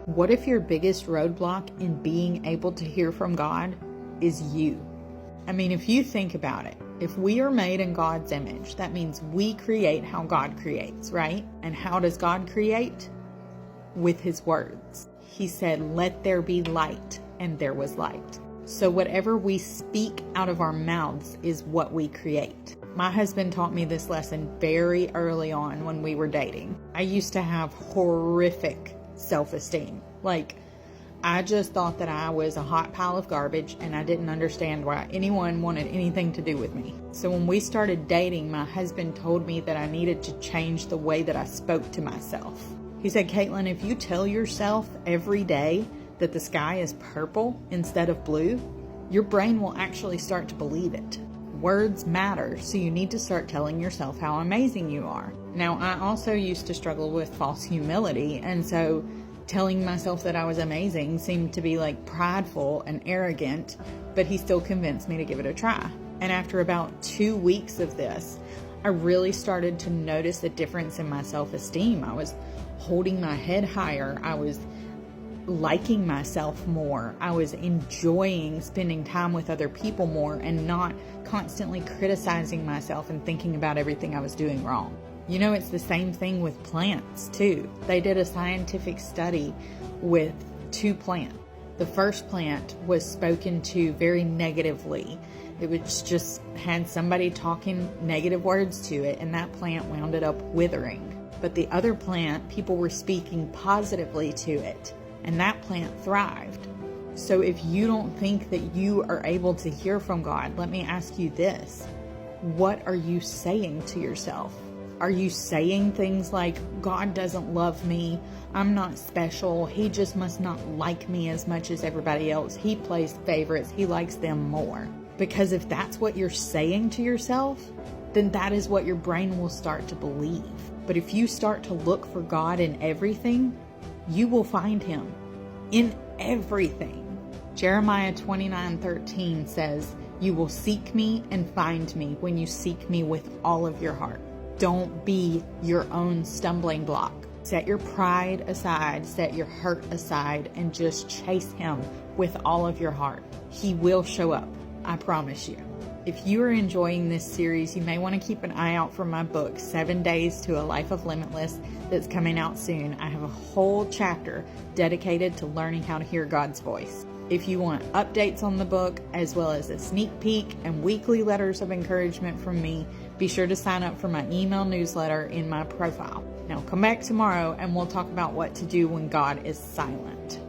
What if your biggest roadblock in being able to hear from God is you? I mean, if you think about it, if we are made in God's image, that means we create how God creates, right? And how does God create? With His words. He said, "Let there be light," and there was light. So whatever we speak out of our mouths is what we create. My husband taught me this lesson very early on when we were dating. I used to have horrific self-esteem. Like, I just thought that I was a hot pile of garbage and I didn't understand why anyone wanted anything to do with me. So when we started dating, my husband told me that I needed to change the way that I spoke to myself. He said, "Caitlin, if you tell yourself every day that the sky is purple instead of blue, your brain will actually start to believe it. Words matter, so you need to start telling yourself how amazing you are." Now, I also used to struggle with false humility, and so telling myself that I was amazing seemed to be like prideful and arrogant, but he still convinced me to give it a try. And after about 2 weeks of this, I really started to notice a difference in my self-esteem. I was holding my head higher. I was liking myself more. I was enjoying spending time with other people more and not constantly criticizing myself and thinking about everything I was doing wrong. You know, it's the same thing with plants too. They did a scientific study with 2 plants. The first plant was spoken to very negatively. It was just had somebody talking negative words to it, and that plant wound up withering. But the other plant, people were speaking positively to it, and that plant thrived. So if you don't think that you are able to hear from God, let me ask you this. What are you saying to yourself? Are you saying things like, "God doesn't love me, I'm not special, He just must not like me as much as everybody else, He plays favorites, He likes them more"? Because if that's what you're saying to yourself, then that is what your brain will start to believe. But if you start to look for God in everything, you will find Him in everything. Jeremiah 29:13 says, "You will seek me and find me when you seek me with all of your heart." Don't be your own stumbling block. Set your pride aside, set your hurt aside, and just chase Him with all of your heart. He will show up, I promise you. If you are enjoying this series, you may want to keep an eye out for my book, 7 Days to a Life of Limitless, that's coming out soon. I have a whole chapter dedicated to learning how to hear God's voice. If you want updates on the book, as well as a sneak peek and weekly letters of encouragement from me, be sure to sign up for my email newsletter in my profile. Now come back tomorrow and we'll talk about what to do when God is silent.